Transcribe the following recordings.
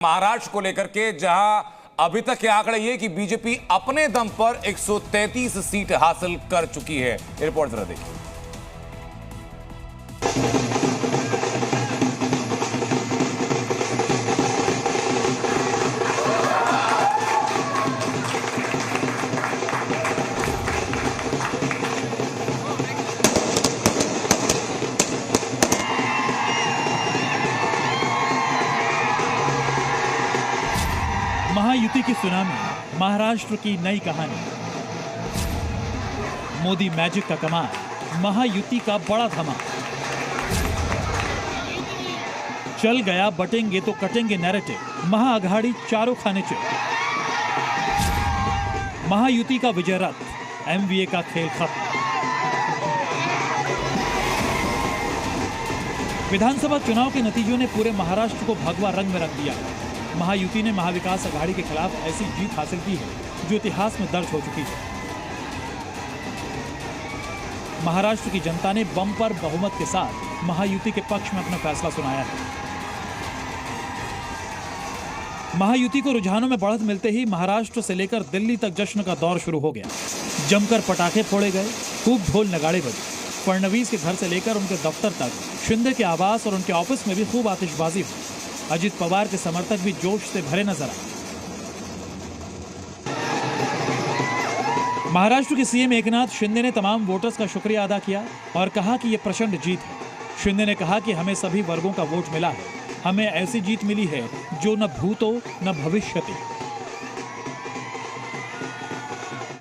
महाराष्ट्र को लेकर के जहां अभी तक के आंकड़े ये कि बीजेपी अपने दम पर 133 सीट हासिल कर चुकी है। रिपोर्ट जरा देखिए। महायुति की सुनामी, महाराष्ट्र की नई कहानी। मोदी मैजिक का कमाल, महायुति का बड़ा धमाल। चल गया बटेंगे तो कटेंगे नैरेटिव, महाअघाड़ी चारों खाने चित। महायुति का विजय रथ, एमवीए का खेल खत्म। विधानसभा चुनाव के नतीजों ने पूरे महाराष्ट्र को भगवा रंग में रंग दिया। महायुति ने महाविकास अघाड़ी के खिलाफ ऐसी जीत हासिल की है जो इतिहास में दर्ज हो चुकी है। महाराष्ट्र की जनता ने बम्पर बहुमत के साथ महायुति के पक्ष में अपना फैसला सुनाया है। महायुति को रुझानों में बढ़त मिलते ही महाराष्ट्र से लेकर दिल्ली तक जश्न का दौर शुरू हो गया। जमकर पटाखे फोड़े गए, खूब ढोल नगाड़े बजे। फडणवीस के घर से लेकर उनके दफ्तर तक, शिंदे के आवास और उनके ऑफिस में भी खूब आतिशबाजी हुई। अजित पवार के समर्थक भी जोश से भरे नजर आए। महाराष्ट्र के सीएम एकनाथ शिंदे ने तमाम वोटर्स का शुक्रिया अदा किया और कहा कि यह प्रचंड जीत है। शिंदे ने कहा कि हमें सभी वर्गों का वोट मिला है। हमें ऐसी जीत मिली है जो न भूतो न भविष्यति।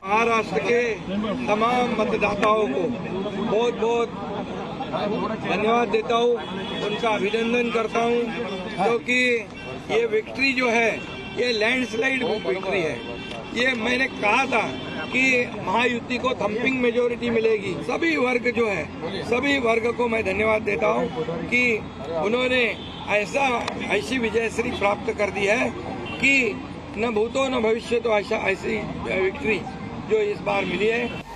महाराष्ट्र के तमाम मतदाताओं को बहुत बहुत धन्यवाद देता हूँ, उनका अभिनंदन करता हूँ, क्योंकि ये विक्ट्री जो है ये लैंडस्लाइड विक्ट्री है। ये मैंने कहा था कि महायुति को थम्पिंग मेजोरिटी मिलेगी। सभी वर्ग जो है, सभी वर्ग को मैं धन्यवाद देता हूँ कि उन्होंने ऐसी विजयश्री प्राप्त कर दी है कि न भूतो न भविष्य तो ऐसी विक्ट्री जो इस बार मिली है।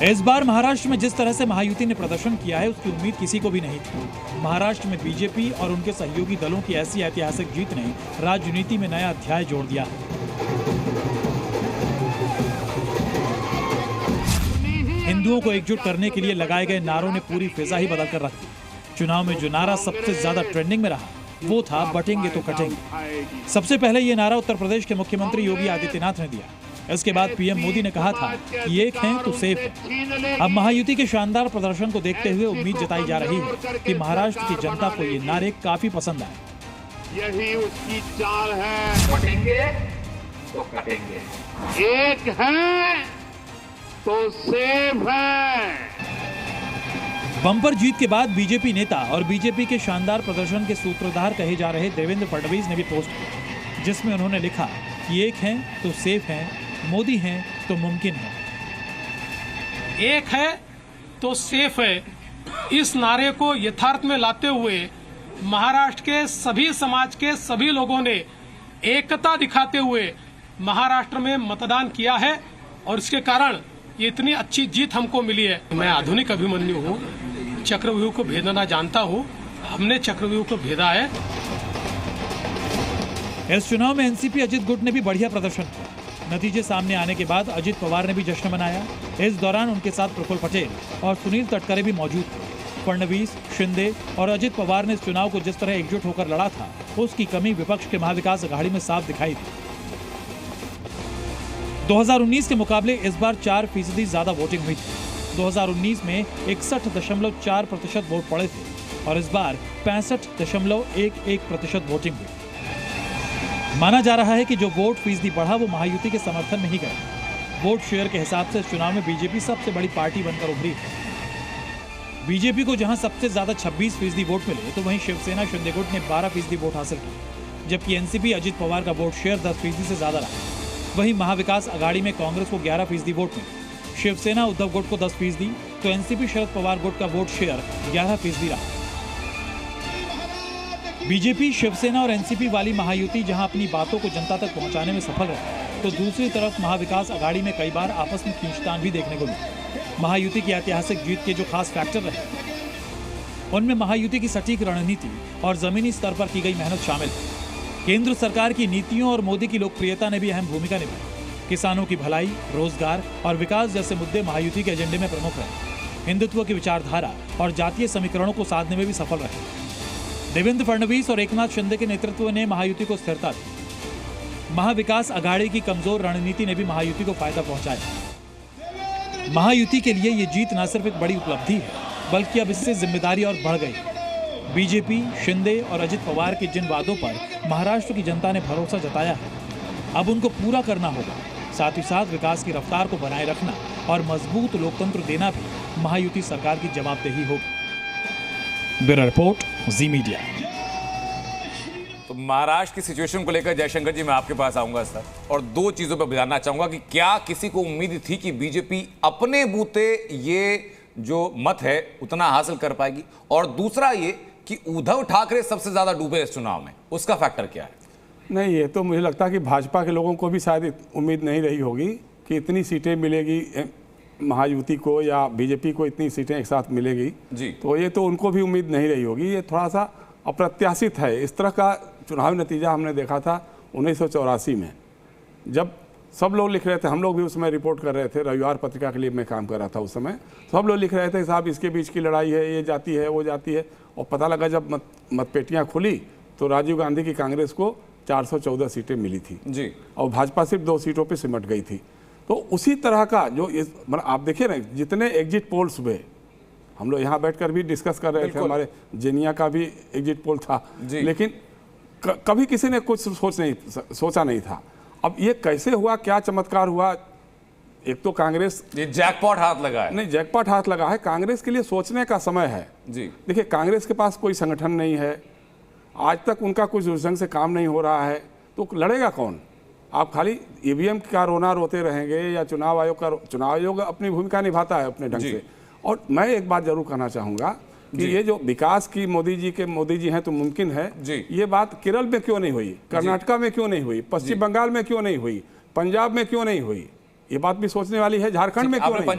इस बार महाराष्ट्र में जिस तरह से महायुति ने प्रदर्शन किया है उसकी उम्मीद किसी को भी नहीं थी। महाराष्ट्र में बीजेपी और उनके सहयोगी दलों की ऐसी ऐतिहासिक जीत ने राजनीति में नया अध्याय जोड़ दिया। हिंदुओं को एकजुट करने के लिए लगाए गए नारों ने पूरी फिजा ही बदल कर रख दी। चुनाव में जो नारा सबसे ज्यादा ट्रेंडिंग में रहा वो था बटेंगे तो कटेंगे। सबसे पहले ये नारा उत्तर प्रदेश के मुख्यमंत्री योगी आदित्यनाथ ने दिया। इसके बाद पीएम मोदी ने कहा था कि एक है तो सेफ है। अब महायुति के शानदार प्रदर्शन को देखते हुए उम्मीद जताई जा रही है कि महाराष्ट्र की जनता को ये नारे काफी पसंद आए। यही उसकी चाल है, बटेंगे तो कटेंगे, एक है तो सेफ है। बम्पर जीत के बाद बीजेपी नेता और बीजेपी के शानदार प्रदर्शन के सूत्रधार कहे जा रहे देवेंद्र फडणवीस ने भी पोस्ट किया, जिसमें उन्होंने लिखा कि एक है तो सेफ है, मोदी हैं तो मुमकिन है। एक है तो सेफ है, इस नारे को यथार्थ में लाते हुए महाराष्ट्र के सभी समाज के सभी लोगों ने एकता दिखाते हुए महाराष्ट्र में मतदान किया है और इसके कारण ये इतनी अच्छी जीत हमको मिली है। मैं आधुनिक अभिमन्यु हूँ, चक्रव्यूह को भेदना जानता हूँ, हमने चक्रव्यूह को भेदा है। इस चुनाव में एनसीपी अजित गुट ने भी बढ़िया प्रदर्शन किया। नतीजे सामने आने के बाद अजित पवार ने भी जश्न मनाया। इस दौरान उनके साथ प्रफुल्ल पटेल और सुनील तटकरे भी मौजूद थे। फडणवीस, शिंदे और अजित पवार ने इस चुनाव को जिस तरह एकजुट होकर लड़ा था उसकी कमी विपक्ष के महाविकास अघाड़ी में साफ दिखाई दी। 2019 के मुकाबले इस बार 4% ज्यादा वोटिंग हुई थी। 2019 में 61.4% वोट पड़े थे और इस बार 65.11% वोटिंग हुई। माना जा रहा है कि जो वोट फीसदी बढ़ा वो महायुति के समर्थन में ही गया। वोट शेयर के हिसाब से इस चुनाव में बीजेपी सबसे बड़ी पार्टी बनकर उभरी है। बीजेपी को जहां सबसे ज्यादा 26% वोट मिले तो वहीं शिवसेना शिंदे गुट ने 12% वोट हासिल किए, जबकि एनसीपी अजित पवार का वोट शेयर 10% से ज्यादा रहा। वहीं महाविकास अघाड़ी में कांग्रेस को 11% वोट मिले, शिवसेना उद्धव गुट को 10%, तो एनसीपी शरद पवार गुट का वोट शेयर 11% रहा। बीजेपी, शिवसेना और एनसीपी वाली महायुति जहां अपनी बातों को जनता तक पहुंचाने में सफल रही, तो दूसरी तरफ महाविकास अघाड़ी में कई बार आपस में खींचतान भी देखने को मिली। महायुति की ऐतिहासिक जीत के जो खास फैक्टर रहे उनमें महायुति की सटीक रणनीति और जमीनी स्तर पर की गई मेहनत शामिल है। केंद्र सरकार की नीतियों और मोदी की लोकप्रियता ने भी अहम भूमिका निभाई। किसानों की भलाई, रोजगार और विकास जैसे मुद्दे महायुति के एजेंडे में प्रमुख रहे। हिंदुत्व की विचारधारा और जातीय समीकरणों को साधने में भी सफल रहे। देवेंद्र फडणवीस और एकनाथ शिंदे के नेतृत्व ने महायुति को स्थिरता दी। महाविकास अघाड़ी की कमजोर रणनीति ने भी महायुति को फायदा पहुंचाया। महायुति के लिए ये जीत न सिर्फ एक बड़ी उपलब्धि है, बल्कि अब इससे जिम्मेदारी और बढ़ गई। बीजेपी, शिंदे और अजित पवार के जिन वादों पर महाराष्ट्र की जनता ने भरोसा जताया है, अब उनको पूरा करना होगा। साथ ही साथ विकास की रफ्तार को बनाए रखना और मजबूत लोकतंत्र देना भी महायुति सरकार की जवाबदेही होगी। ब्यूरो रिपोर्ट, जी मीडिया। तो महाराष्ट्र की सिचुएशन को लेकर जयशंकर जी मैं आपके पास आऊंगा सर, और दो चीजों पर बताना चाहूंगा कि क्या किसी को उम्मीद थी कि बीजेपी अपने बूते ये जो मत है उतना हासिल कर पाएगी, और दूसरा ये कि उद्धव ठाकरे सबसे ज्यादा डूबे इस चुनाव में, उसका फैक्टर क्या है? नहीं, ये तो मुझे लगता है कि भाजपा के लोगों को भी शायद उम्मीद नहीं रही होगी कि इतनी सीटें मिलेगी महायुति को या बीजेपी को, इतनी सीटें एक साथ मिलेगी जी। तो ये तो उनको भी उम्मीद नहीं रही होगी। ये थोड़ा सा अप्रत्याशित है। इस तरह का चुनावी नतीजा हमने देखा था 1984 में, जब सब लोग लिख रहे थे, हम लोग भी उसमें रिपोर्ट कर रहे थे, रविवार पत्रिका के लिए मैं काम कर रहा था उस समय। सब लोग लिख रहे थे साहब इसके बीच की लड़ाई है, ये जाती है वो जाती है, और पता लगा जब मतपेटियाँ खुली तो राजीव गांधी की कांग्रेस को 414 सीटें मिली थी जी, और भाजपा सिर्फ 2 सीटों पे सिमट गई थी। तो उसी तरह का जो मतलब आप देखिए ना, जितने एग्जिट पोल्स हुए, हम लोग यहाँ बैठकर भी डिस्कस कर रहे थे, हमारे जेनिया का भी एग्जिट पोल था, लेकिन कभी किसी ने कुछ सोचा नहीं था। अब ये कैसे हुआ, क्या चमत्कार हुआ? एक तो कांग्रेस, ये जैकपॉट हाथ लगा है। नहीं, जैकपॉट हाथ लगा है। कांग्रेस के लिए सोचने का समय है जी। देखिए, कांग्रेस के पास कोई संगठन नहीं है, आज तक उनका कुछ ढंग से काम नहीं हो रहा है, तो लड़ेगा कौन? आप खाली ईवीएम का रोना रोते रहेंगे या चुनाव आयोग अपनी भूमिका निभाता है अपने ढंग से। और मैं एक बात जरूर कहना चाहूँगा कि ये जो विकास की मोदी जी हैं तो मुमकिन है, ये बात केरल में क्यों नहीं हुई, कर्नाटका में क्यों नहीं हुई, पश्चिम बंगाल में क्यों नहीं हुई, पंजाब में क्यों नहीं हुई, ये बात भी सोचने वाली है, झारखंड में क्यों नहीं।